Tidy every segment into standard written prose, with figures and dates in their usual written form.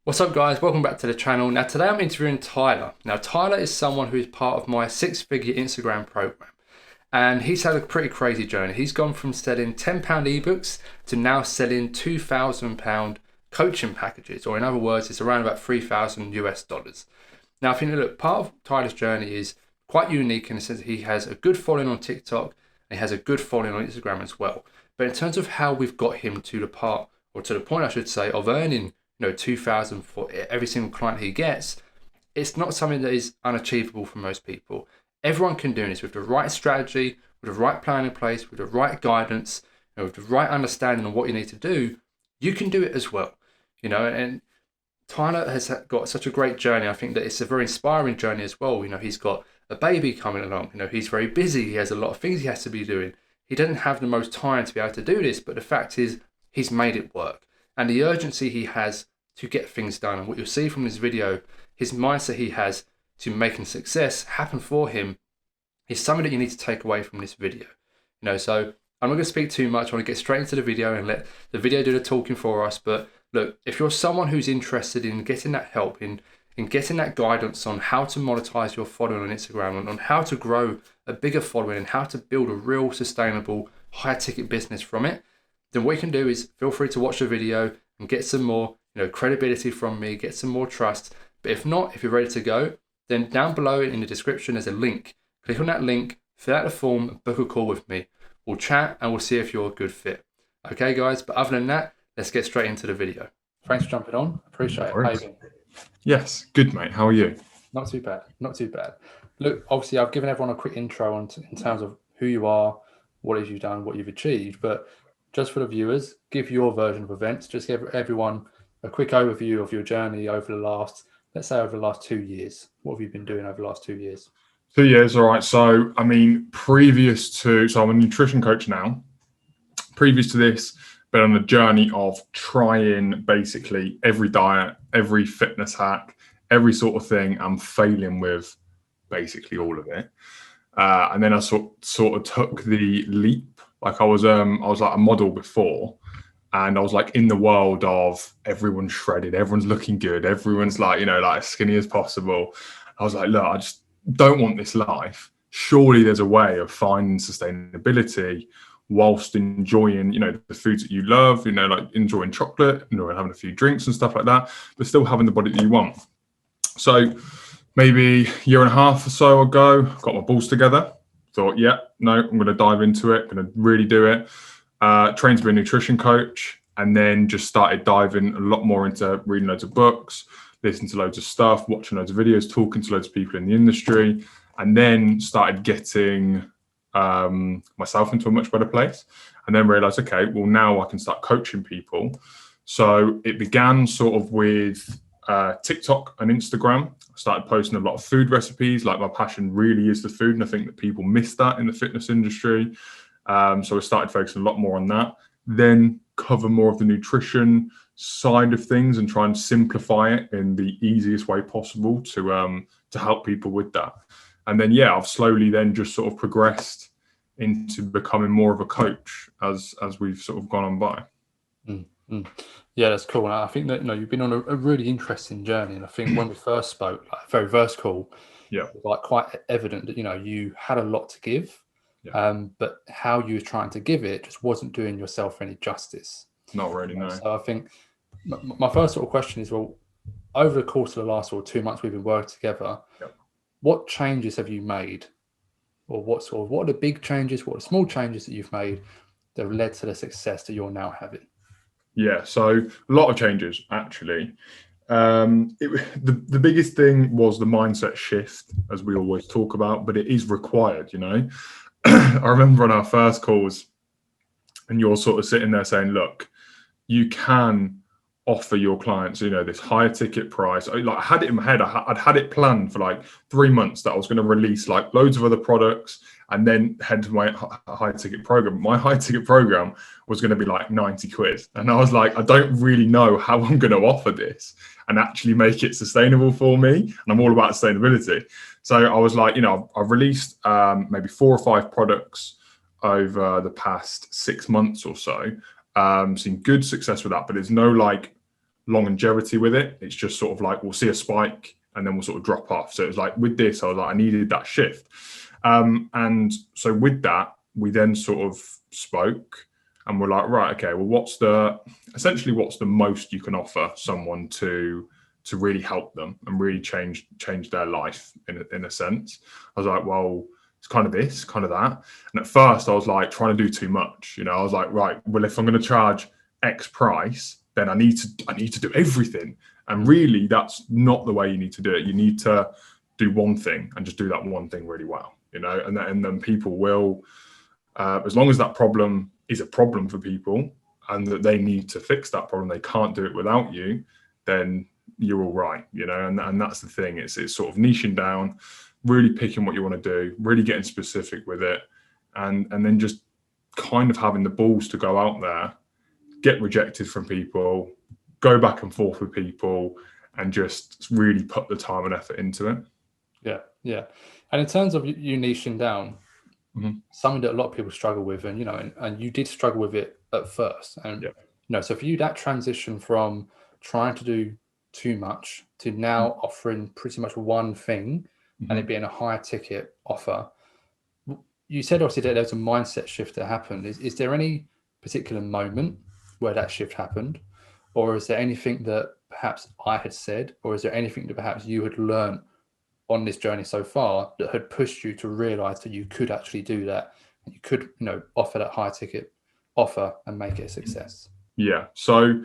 What's up guys, welcome back to the channel. Now today I'm interviewing Tyler. Now Tyler is someone who is part of my six-figure Instagram program, and he's had a pretty crazy journey. He's gone from selling £10 ebooks to now selling £2,000 coaching packages, or in other words it's around about 3,000 US dollars. Now I think that part of Tyler's journey is quite unique in the sense that he has a good following on TikTok and he has a good following on Instagram as well. But in terms of how we've got him to the part, or to the point I should say, of earning 2,000 for every single client he gets, it's not something that is unachievable for most people. Everyone can do this with the right strategy, with the right plan in place, with the right guidance, with the right understanding of what you need to do. You can do it as well, and Tyler has got such a great journey. I think that it's a very inspiring journey as well. He's got a baby coming along. He's very busy. He has a lot of things he has to be doing. He doesn't have the most time to be able to do this, but the fact is he's made it work. And the urgency he has to get things done, and what you'll see from this video, his mindset he has to making success happen for him, is something that you need to take away from this video. So I'm not going to speak too much. I want to get straight into the video and let the video do the talking for us. But look, if you're someone who's interested in getting that help, in getting that guidance on how to monetize your following on Instagram, and on how to grow a bigger following and how to build a real sustainable high ticket business from it, then what you can do is feel free to watch the video and get some more credibility from me, get some more trust. But if not, if you're ready to go, then down below in the description there's a link. Click on that link, fill out the form, and book a call with me. We'll chat and we'll see if you're a good fit. Okay guys, but other than that, let's get straight into the video. Thanks for jumping on, appreciate it. How you doing? Yes, good mate, how are you? Not too bad, not too bad. Look, obviously I've given everyone a quick intro in terms of who you are, what it is you've done, what you've achieved, but just for the viewers, give your version of events. Just give everyone a quick overview of your journey over the last, let's say over the last 2 years. What have you been doing over the last 2 years? 2 years, all right. So, I'm a nutrition coach now. Previous to this, been on a journey of trying basically every diet, every fitness hack, every sort of thing, and failing with basically all of it. And then I sort of took the leap. Like I was like a model before, and I was like in the world of everyone's shredded, everyone's looking good, everyone's like, like as skinny as possible. I was like, look, I just don't want this life. Surely there's a way of finding sustainability whilst enjoying, the foods that you love, like enjoying chocolate, having a few drinks and stuff like that, but still having the body that you want. So maybe a year and a half or so ago, got my balls together. Thought, yeah, no, I'm going to dive into it, going to really do it. Trained to be a nutrition coach, and then just started diving a lot more into reading loads of books, listening to loads of stuff, watching loads of videos, talking to loads of people in the industry, and then started getting myself into a much better place. And then realized, okay, well, now I can start coaching people. So it began sort of with TikTok and Instagram. I started posting a lot of food recipes. Like my passion really is the food, and I think that people miss that in the fitness industry. So I started focusing a lot more on that. Then cover more of the nutrition side of things and try and simplify it in the easiest way possible to help people with that. And then I've slowly then just sort of progressed into becoming more of a coach as we've sort of gone on by. Mm-hmm. Yeah, that's cool. And I think that you've been on a really interesting journey. And I think when we first spoke, like very first call, it was like quite evident that you had a lot to give, but how you were trying to give it just wasn't doing yourself any justice. Not really, no. So I think my first sort of question is, well, over the course of the last 2 months we've been working together, what changes have you made, or what are the big changes, what are the small changes that you've made that have led to the success that you're now having? Yeah, so a lot of changes actually. The biggest thing was the mindset shift, as we always talk about, but it is required. I remember on our first calls, and you're sort of sitting there saying, "Look, you can offer your clients, this higher ticket price." I had it in my head. I'd had it planned for like 3 months that I was going to release like loads of other products and then head to my high ticket program. My high ticket program was going to be like 90 quid. And I was like, I don't really know how I'm going to offer this and actually make it sustainable for me. And I'm all about sustainability. So I was like, I've released maybe 4 or 5 products over the past 6 months or so. Seen good success with that, but there's no like longevity with it. It's just sort of like we'll see a spike and then we'll sort of drop off. So it was like with this, I was like, I needed that shift. And so with that, we then sort of spoke and we're like, right, okay, well, what's the most you can offer someone to really help them and really change their life in a sense. I was like, well, it's kind of this, kind of that. And at first I was like trying to do too much. I was like, right, well, if I'm going to charge X price, then I need to do everything. And really that's not the way you need to do it. You need to do one thing and just do that one thing really well, and then people will, as long as that problem is a problem for people and that they need to fix that problem, they can't do it without you, then you're all right, and that's the thing. It's sort of niching down, really picking what you want to do, really getting specific with it, and then just kind of having the balls to go out there, get rejected from people, go back and forth with people, and just really put the time and effort into it. Yeah. And in terms of you niching down, something that a lot of people struggle with, and and you did struggle with it at first, and so for you, that transition from trying to do too much to now offering pretty much one thing, and it being a higher ticket offer. You said obviously that there was a mindset shift that happened. Is there any particular moment where that shift happened, or is there anything that perhaps I had said, or is there anything that perhaps you had learned on this journey so far that had pushed you to realize that you could actually do that, and you could offer that high ticket offer and make it a success? Yeah. So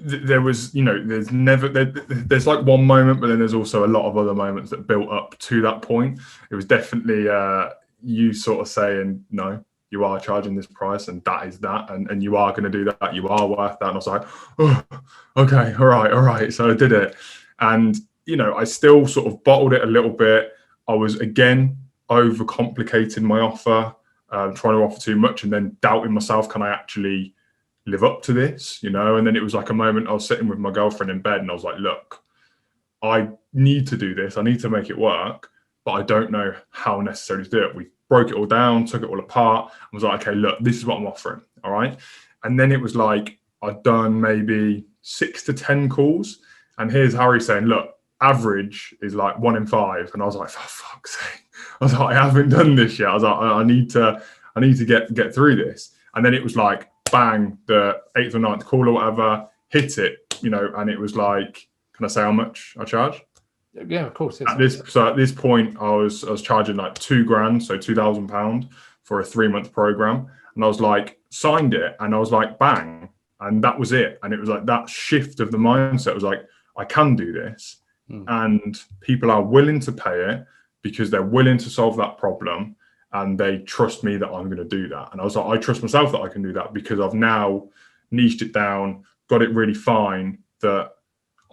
there was, there's like one moment, but then there's also a lot of other moments that built up to that point. It was definitely you sort of saying, no, you are charging this price and that is that, and you are going to do that, you are worth that. And I was like, oh, okay, all right. So I did it. And, I still sort of bottled it a little bit. I was, again, overcomplicating my offer, trying to offer too much and then doubting myself, can I actually live up to this, and then it was like a moment I was sitting with my girlfriend in bed and I was like, look, I need to do this, I need to make it work, but I don't know how necessary to do it. We broke it all down, took it all apart, and was like, okay, look, this is what I'm offering, all right? And then it was like I'd done maybe 6 to 10 calls, and here's Harry saying, look, average is like 1 in 5, and I was like, for fuck's sake, I was like, I haven't done this yet. I was like, I need to get through this. And then it was like, bang, the 8th or 9th call or whatever, hit it, and it was like, can I say how much I charge? Yeah, of course. At this point, I was charging like £2,000, so £2,000 for a 3-month program. And I was like, signed it, and I was like, bang. And that was it. And it was like that shift of the mindset was like, I can do this. And people are willing to pay it because they're willing to solve that problem. And they trust me that I'm going to do that. And I was like, I trust myself that I can do that because I've now niched it down, got it really fine, that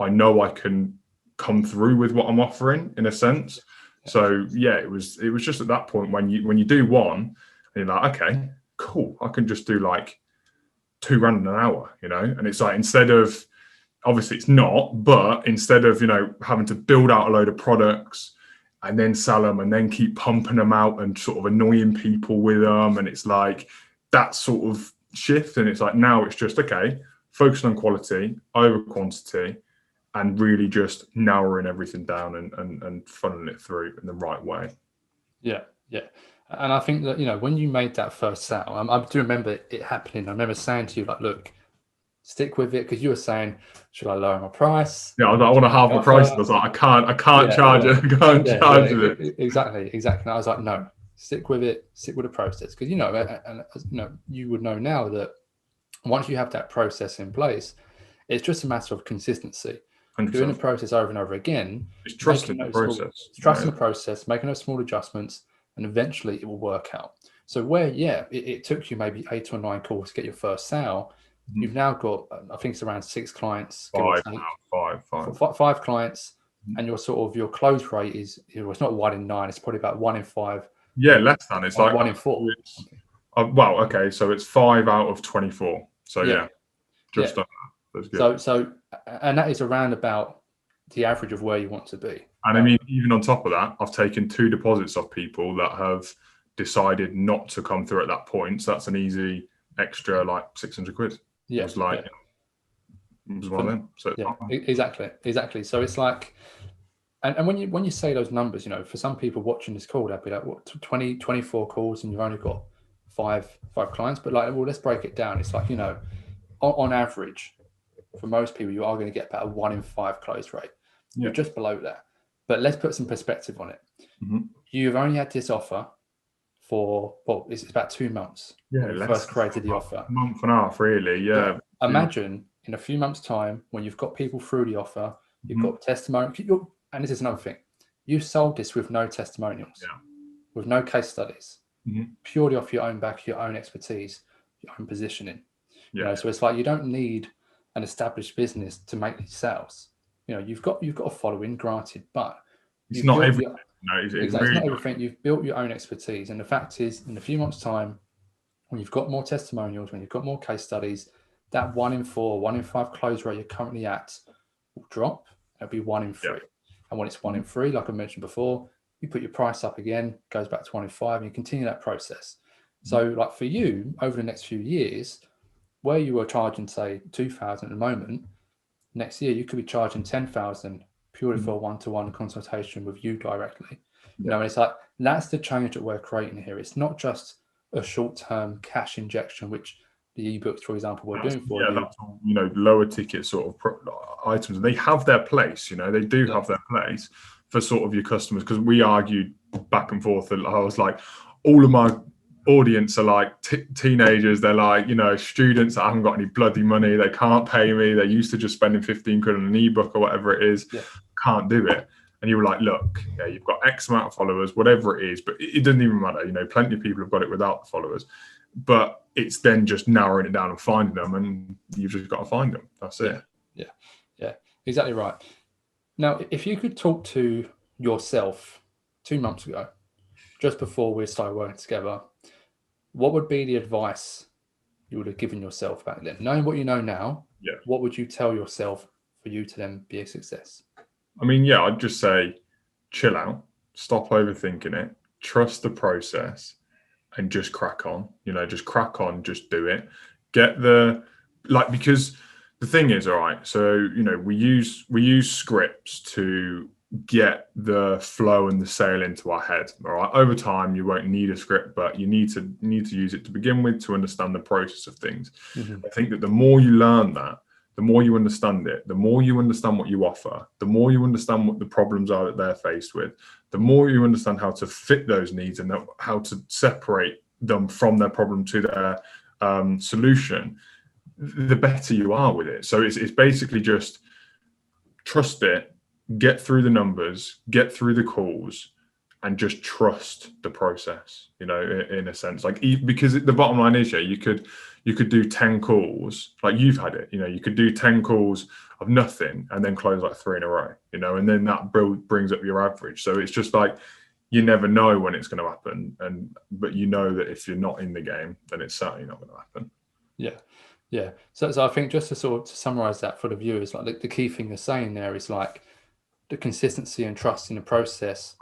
I know I can come through with what I'm offering in a sense. So yeah, it was just at that point when you do one, and you're like, okay, cool, I can just do like £2,000 an hour, and it's like, instead of, obviously it's not, but instead of, having to build out a load of products and then sell them and then keep pumping them out and sort of annoying people with them. And it's like that sort of shift. And it's like, now it's just, okay, focusing on quality over quantity and really just narrowing everything down and funneling it through in the right way. Yeah. And I think that, when you made that first sale, I do remember it happening. I remember saying to you, like, look, stick with it, because you were saying, should I lower my price? Yeah, I was like, I want to halve my price. I was like, I can't charge it. I can't charge it. Exactly. And I was like, no, stick with it. Stick with the process, because you would know now that once you have that process in place, it's just a matter of consistency. 100%. Doing the process over and over again. It's trusting the process. Trusting the process, making those small adjustments, and eventually it will work out. So where, it took you maybe 8 or 9 calls to get your first sale. You've now got, I think it's around 6 clients. 5 clients, and your close rate is, it's not 1 in 9, it's probably about 1 in 5. Yeah, less than. It's like 1 in 4. Well, okay, so it's 5 out of 24. So just that. That's good. So and that is around about the average of where you want to be. And I mean, even on top of that, I've taken 2 deposits off people that have decided not to come through at that point. So that's an easy extra like 600 quid. Yeah. It's like, It's one of them. So Yeah, exactly. So it's like, and when you say those numbers, you know, for some people watching this call, they'll be like, what, 20, 24 calls, and you've only got five clients. But like, well, let's break it down. It's like, you know, on average, for most people, you are going to get about a 1 in 5 close rate. You're just below that. But let's put some perspective on it. You've only had this offer for, well, it's about 2 months. Yeah, when you first created the offer. A month and a half, really. Yeah. Imagine in a few months' time when you've got people through the offer, you've got testimonials, and this is another thing. You sold this with no testimonials, with no case studies, purely off your own back, your own expertise, your own positioning. You know, so it's like you don't need an established business to make these sales. You know, you've got a following, granted, but it's not everything. It's not everything. You've built your own expertise, and the fact is, in a few months' time, when you've got more testimonials, when you've got more case studies, that 1 in 4, 1 in 5 close rate you're currently at will drop. It'll be 1 in 3. And when it's 1 in 3, like I mentioned before, you put your price up again, goes back to 1 in 5, and you continue that process. So, like for you, over the next few years, where you were charging, say, 2,000 at the moment, next year you could be charging 10,000 purely for a one-to-one consultation with you directly. You know, and it's like that's the change that we're creating here. It's not just a short-term cash injection, which the ebooks, for example, were doing for you. That's all, you know, lower ticket sort of items. They have their place, you know, they do have their place for sort of your customers, because we argued back and forth. And I was like, all of my audience are like teenagers. They're like, you know, students that haven't got any bloody money. They can't pay me. They're used to just spending 15 quid on an ebook or whatever it is. Can't do it. And you were like, look, you've got X amount of followers, whatever it is, but it doesn't even matter. You know, plenty of people have got it without the followers. But it's then just narrowing it down and finding them, and you've just got to find them. That's it. Yeah, exactly right. Now, if you could talk to yourself 2 months ago, just before we started working together, what would be the advice you would have given yourself back then? Knowing what you know now, what would you tell yourself for you to then be a success? I mean, I'd just say, chill out, stop overthinking it, trust the process, and just crack on. You know, just crack on, just do it. Because the thing is, all right, so, you know, we use scripts to get the flow and the sale into our head. All right, over time you won't need a script, but you need to use it to begin with to understand the process of things. I think that the more you learn that, the more you understand it, the more you understand what you offer, the more you understand what the problems are that they're faced with, the more you understand how to fit those needs and how to separate them from their problem to their solution, the better you are with it. So it's basically just trust it, get through the numbers, get through the calls, and just trust the process, you know, in a sense. Like, because the bottom line is, you could do 10 calls, like you've had it, you know, you could do 10 calls of nothing and then close like 3 in a row, you know, and then that brings up your average. So it's just like, you never know when it's going to happen. But you know that if you're not in the game, then it's certainly not going to happen. Yeah. So I think just to summarize that for the viewers, like the key thing you're saying there is like the consistency and trust in the process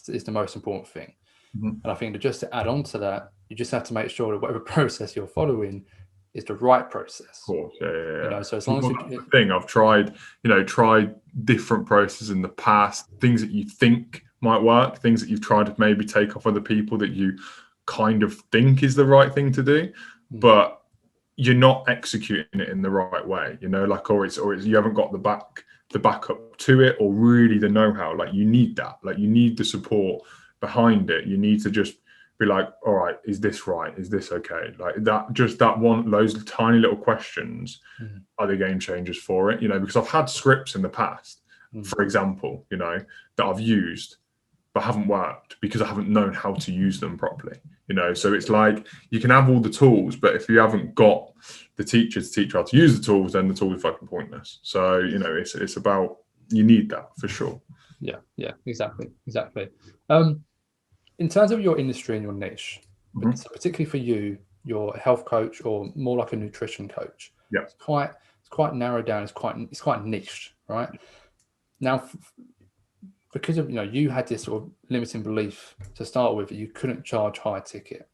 is the most important thing. And I think that just to add on to that, you just have to make sure that whatever process you're following is the right process. Of course, You know, so as long as I've tried different processes in the past, things that you think might work, things that you've tried to maybe take off other people that you kind of think is the right thing to do, but you're not executing it in the right way, you know, like, or it's you haven't got the backup to it, or really the know-how. Like, you need that, like you need the support behind it. You need to just be like, all right, is this right? Is this okay? Like those tiny little questions are the game changers for it, you know, because I've had scripts in the past, for example, you know, that I've used but haven't worked because I haven't known how to use them properly, you know. So it's like, you can have all the tools, but if you haven't got the teacher to teach you how to use the tools, then the tool is fucking pointless. So, you know, it's about, you need that for sure. Yeah, exactly. In terms of your industry and your niche, so particularly for you, you're a health coach or more like a nutrition coach. It's quite narrowed down. It's quite niche, right? Now, because of, you know, you had this sort of limiting belief to start with that you couldn't charge high ticket.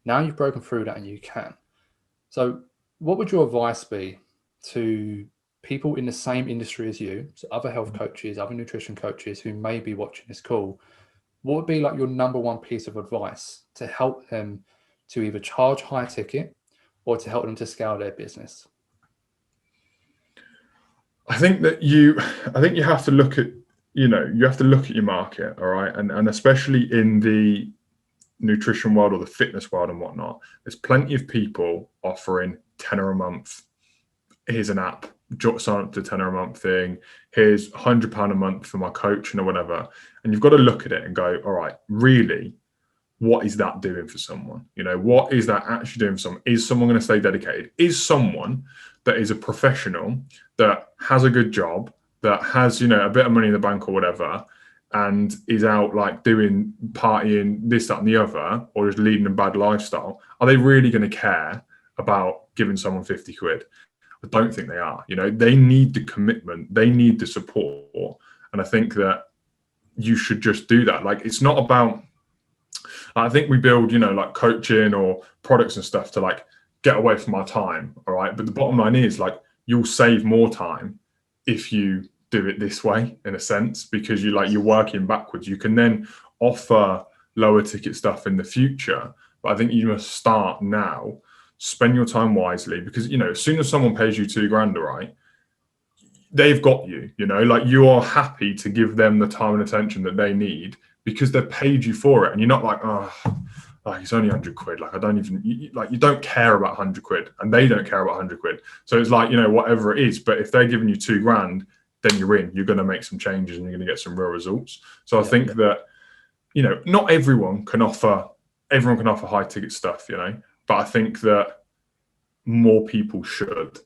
Now you've broken through that and you can. So what would your advice be to people in the same industry as you, so other health coaches, other nutrition coaches who may be watching this call, what would be like your number one piece of advice to help them to either charge high ticket or to help them to scale their business? I think you have to look at, you have to look at your market, all right, and especially in the nutrition world or the fitness world and whatnot, there's plenty of people offering tenner a month. Here's an app, sign up to tenner a month thing. Here's £100 a month for my coaching or whatever. And you've got to look at it and go, all right, really, what is that doing for someone? What is that actually doing for someone? Is someone going to stay dedicated? Is someone that is a professional, that has a good job, that has, a bit of money in the bank or whatever, and is out like doing partying, this, that, and the other, or is leading a bad lifestyle, are they really going to care about giving someone 50 quid? I don't think they are. They need the commitment, they need the support. And I think that you should just do that. Like, it's not about, I think we build, like coaching or products and stuff to like get away from our time. All right. But the bottom line is, like, you'll save more time if you do it this way, in a sense, because you're working backwards. You can then offer lower ticket stuff in the future. But I think you must start now, spend your time wisely, because, as soon as someone pays you $2,000, right, they've got you, like, you are happy to give them the time and attention that they need because they've paid you for it. And you're not like, oh, it's only 100 quid. Like, I don't even, you don't care about 100 quid and they don't care about 100 quid. So it's like, whatever it is. But if they're giving you $2,000, then you're in. You're going to make some changes and you're going to get some real results. So I think that, not everyone can offer high ticket stuff, but I think that more people should,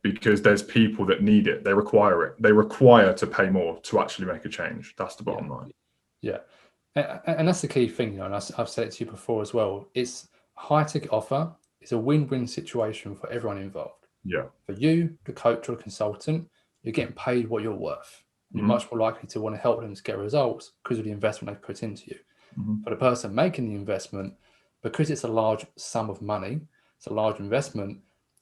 because there's people that need it. They require it. They require to pay more to actually make a change. That's the bottom line. Yeah. And that's the key thing, and I've said it to you before as well. It's a high ticket offer. It's a win-win situation for everyone involved. Yeah. For you, the coach or the consultant, you're getting paid what you're worth. You're much more likely to want to help them to get results because of the investment they've put into you. For the person making the investment, because it's a large sum of money, it's a large investment,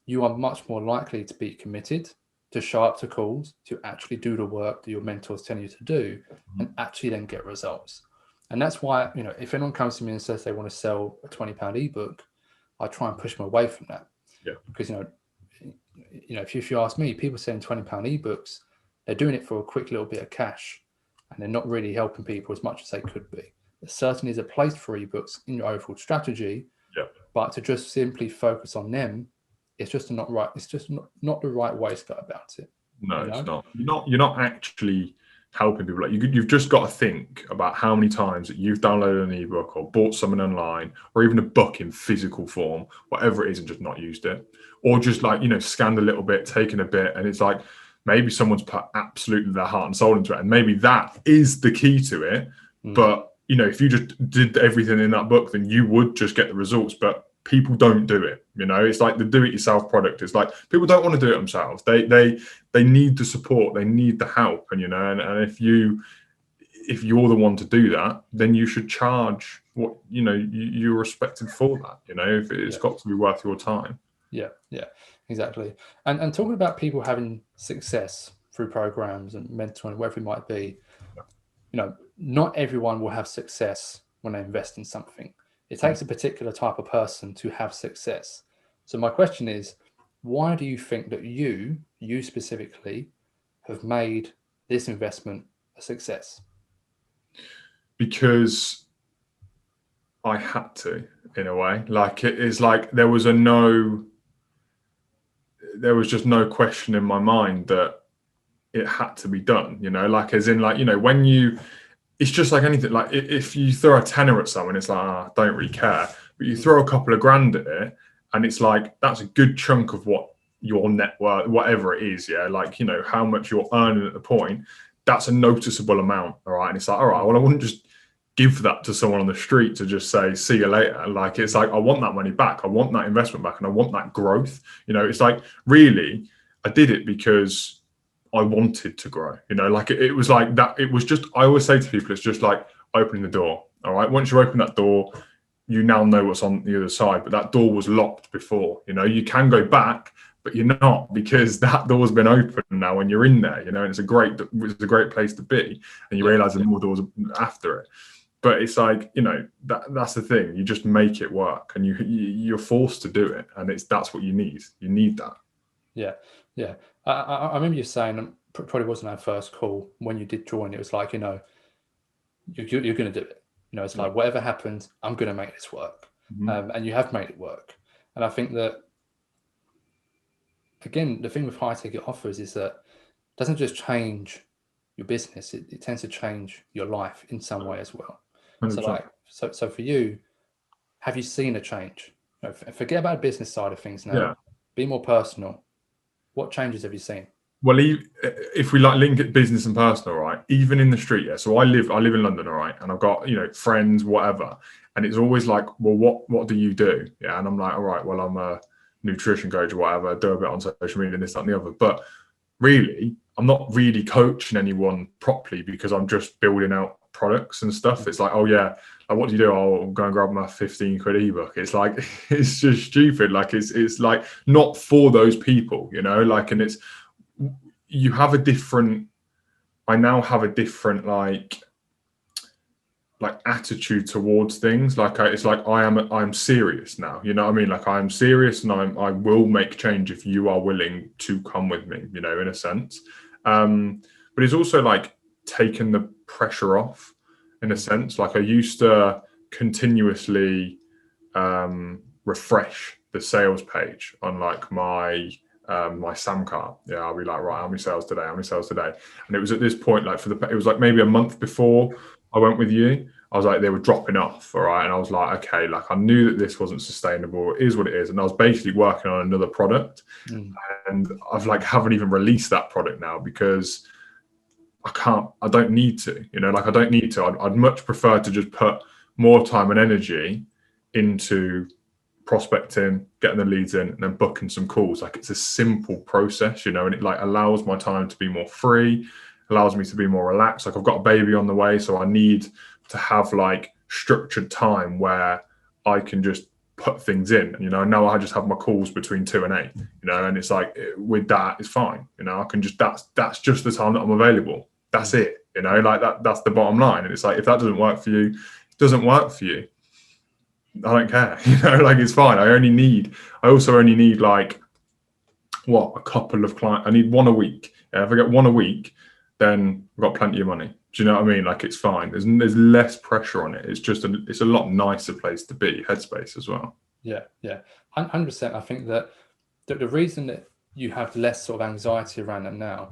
you are much more likely to be committed, to show up to calls, to actually do the work that your mentor's telling you to do, and actually then get results. And that's why, if anyone comes to me and says they want to sell a £20 ebook, I try and push them away from that. Yeah. Because, if you ask me, people selling £20 ebooks, they're doing it for a quick little bit of cash, and they're not really helping people as much as they could be. There certainly is a place for ebooks in your overall strategy, but to just simply focus on them, it's just not right. It's just not the right way to go about it. No, it's not. You're not actually helping people. Like, you've just got to think about how many times that you've downloaded an ebook or bought something online or even a book in physical form, whatever it is, and just not used it, or just like, scanned a little bit, taken a bit, and it's like maybe someone's put absolutely their heart and soul into it, and maybe that is the key to it. But if you just did everything in that book, then you would just get the results. But people don't do it. It's like the do-it-yourself product. It's like people don't want to do it themselves. They need the support. They need the help. And and if you're the one to do that, then you should charge what you're respected for that. If it's got to be worth your time. Yeah, exactly. And talking about people having success through programs and mentoring, wherever it might be, not everyone will have success when they invest in something. It takes a particular type of person to have success. So my question is, why do you think that you specifically have made this investment a success? Because I had to, in a way. Like, it is like there was just no question in my mind that it had to be done, like, as in, like, it's just like anything. Like, if you throw a tenner at someone, it's like, I don't really care. But you throw a couple of grand at it, and it's like, that's a good chunk of what your net worth, whatever it is, like, how much you're earning at the point, that's a noticeable amount, all right? And it's like, all right, well, I wouldn't just give that to someone on the street to just say, see you later. Like, it's like, I want that money back. I want that investment back, and I want that growth. It's like, really, I did it because I wanted to grow, like, it was like that. It was just, I always say to people, it's just like opening the door. All right. Once you open that door, you now know what's on the other side, but that door was locked before. You can go back, but you're not, because that door's been opened now when you're in there, and it's a great place to be, and you realize there's more doors after it. But it's like, that's the thing. You just make it work, and you're forced to do it, and that's what you need. You need that. Yeah, yeah. I remember you saying, probably wasn't our first call when you did join. It was like, you're going to do it. It's like, whatever happens, I'm going to make this work. And you have made it work. And I think that, again, the thing with high ticket offers is that it doesn't just change your business. It tends to change your life in some way as well. 100%. So for you, have you seen a change? Forget about the business side of things now. Yeah. Be more personal. What changes have you seen? Well, if we link it business and personal, right? Even in the street, yeah. So I live in London, all right, and I've got friends, whatever, and it's always like, well, what do you do? Yeah, and I'm like, all right, well, I'm a nutrition coach or whatever. I do a bit on social media, this, that, and the other. But really, I'm not really coaching anyone properly, because I'm just building out products and stuff. It's like, oh yeah, like, what do you do? I'll go and grab my 15 quid ebook. It's like, it's just stupid. Like it's like not for those people, like, and it's. You have a different. I now have a different like attitude towards things. Like it's like I'm serious now. You know what I mean? Like I'm serious, and I will make change if you are willing to come with me. In a sense. But it's also like taken the pressure off, in a sense. Like I used to continuously refresh the sales page on like my SAM card. Yeah, I'll be like, right, how many sales today? And it was at this point, like it was like maybe a month before I went with you, I was like, they were dropping off. All right. And I was like, okay, like I knew that this wasn't sustainable. It is what it is. And I was basically working on another product, and I've haven't even released that product now, because I don't need to, I don't need to. I'd much prefer to just put more time and energy into prospecting, getting the leads in, and then booking some calls. Like it's a simple process, and it allows my time to be more free, allows me to be more relaxed. Like I've got a baby on the way, so I need to have structured time where I can just put things in. Now I just have my calls between 2 and 8, and it's like with that, it's fine. I can just, that's just the time that I'm available. That's it. That's the bottom line. And it's like, if that doesn't work for you, it doesn't work for you. I don't care, it's fine. I also only need a couple of clients. I need one a week. Yeah, if I get one a week, then I've got plenty of money. Do you know what I mean? Like it's fine. There's less pressure on it. It's just it's a lot nicer place to be, headspace as well. Yeah, 100%. I think that the reason that you have less sort of anxiety around it now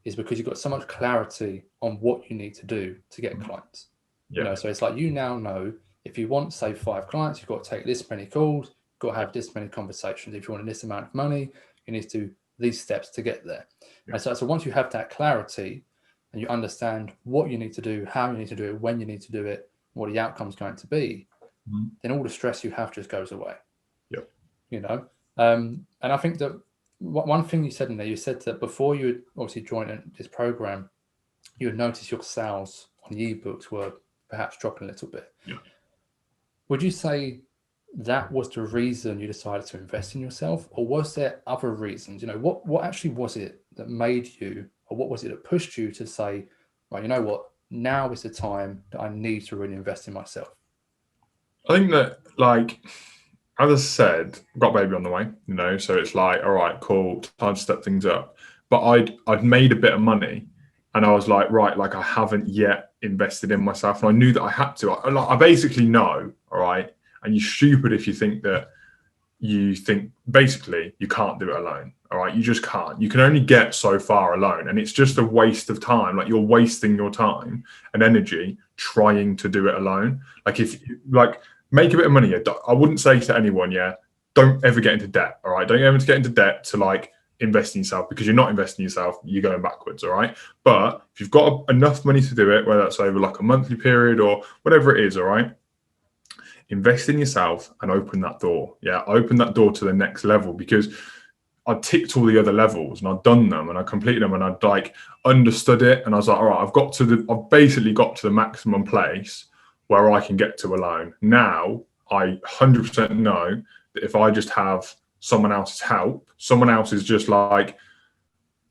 is because you've got so much clarity on what you need to do to get clients. Yeah. So it's like, you now know, if you want, say, 5 clients, you've got to take this many calls, you've got to have this many conversations. If you want this amount of money, you need to do these steps to get there. Yeah. And so once you have that clarity and you understand what you need to do, how you need to do it, when you need to do it, what the outcome's going to be, then all the stress you have just goes away. Yep. And I think that one thing you said in there, you said that before you had obviously joined this program, you had noticed your sales on the ebooks were perhaps dropping a little bit. Yeah. Would you say that was the reason you decided to invest in yourself, or was there other reasons? What actually was it that made you, or what was it that pushed you to say, right, you know what, now is the time that I need to really invest in myself? I think that, as I said, I've got a baby on the way, so it's like, all right, cool, time to step things up. But I'd made a bit of money, and I was like, right, I haven't yet invested in myself. And I knew that I had to. I basically know, all right, and you're stupid if you think basically you can't do it alone, all right? You just can't. You can only get so far alone, and it's just a waste of time. You're wasting your time and energy trying to do it alone. If make a bit of money. I wouldn't say to anyone, don't ever get into debt, all right? Don't ever get into debt to invest in yourself, because you're not investing in yourself, you're going backwards, all right? But if you've got enough money to do it, whether that's over a monthly period or whatever it is, all right, invest in yourself and open that door. Yeah, open that door to the next level, because I ticked all the other levels and I'd done them and I completed them and I'd understood it, and I was like, all right, I've basically got to the maximum place where I can get to alone. Now I 100% know that if I just have someone else's help. Someone else is just like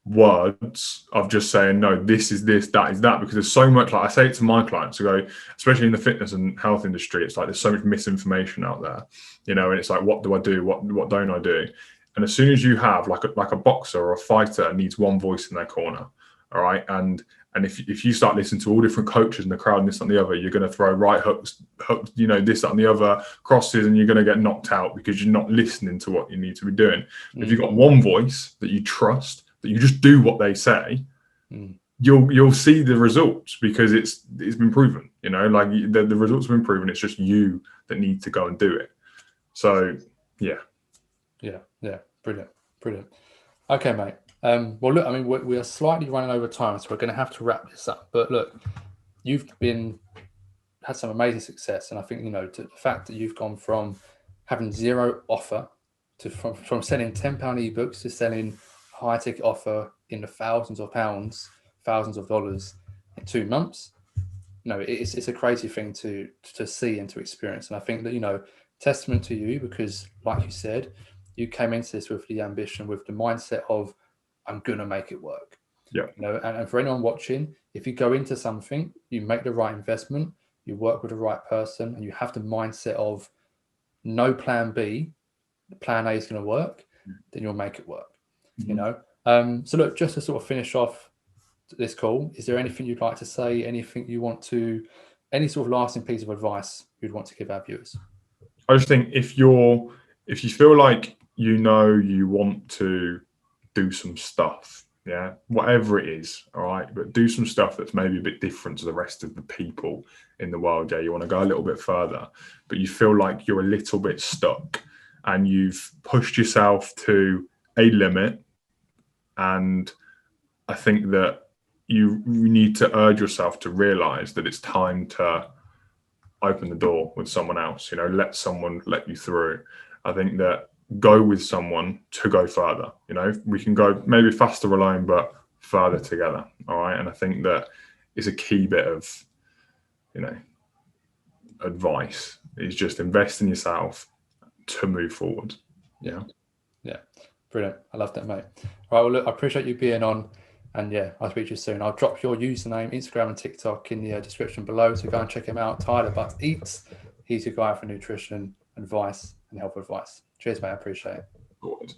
words of just saying, no, this is this, that is that, because there's so much, like I say it to my clients, to go, especially in the fitness and health industry, it's like there's so much misinformation out there, you know, and it's like, what do I do? What don't I do? And as soon as you have like a boxer or a fighter needs one voice in their corner, all right, and if you start listening to all different coaches in the crowd and this and the other, you're going to throw right hooks, you know, this that, and the other, crosses, and you're going to get knocked out because you're not listening to what you need to be doing. If you've got one voice that you trust, that you just do what they say, you'll see the results, because it's been proven, you know, like the results have been proven. It's just you that need to go and do it. So yeah, brilliant. Okay, mate. Well, look, I mean, we are slightly running over time, so we're going to have to wrap this up. But look, you've had some amazing success, and I think, you know, the fact that you've gone from having zero offer to from selling £10 ebooks to selling high ticket offer in the thousands of pounds, thousands of dollars in 2 months. No, it's a crazy thing to see and to experience. And I think that, you know, testament to you, because like you said, you came into this with the ambition, with the mindset of, I'm going to make it work. Yeah. You know, and for anyone watching, if you go into something, you make the right investment, you work with the right person, and you have the mindset of no plan B, plan A is going to work, then you'll make it work. You know, so look, just to sort of finish off this call, is there anything you'd like to say? Anything you want to, any sort of lasting piece of advice you'd want to give our viewers? I just think if you feel like, you know, you want to do some stuff, yeah, whatever it is, all right, but do some stuff that's maybe a bit different to the rest of the people in the world. Yeah, you want to go a little bit further, but you feel like you're a little bit stuck and you've pushed yourself to a limit. And I think that you need to urge yourself to realize that it's time to open the door with someone else, you know, let someone let you through. I think that go with someone to go further. You know, we can go maybe faster alone, but further together. All right. And I think that is a key bit of, you know, advice, is just invest in yourself to move forward. Yeah. Brilliant. I love that, mate. All right, well, look, I appreciate you being on, and yeah, I'll speak to you soon. I'll drop your username, Instagram and TikTok in the description below, so go and check him out. Tyler Butt Eats. He's your guy for nutrition advice and health advice. Cheers, mate. I appreciate it. Good.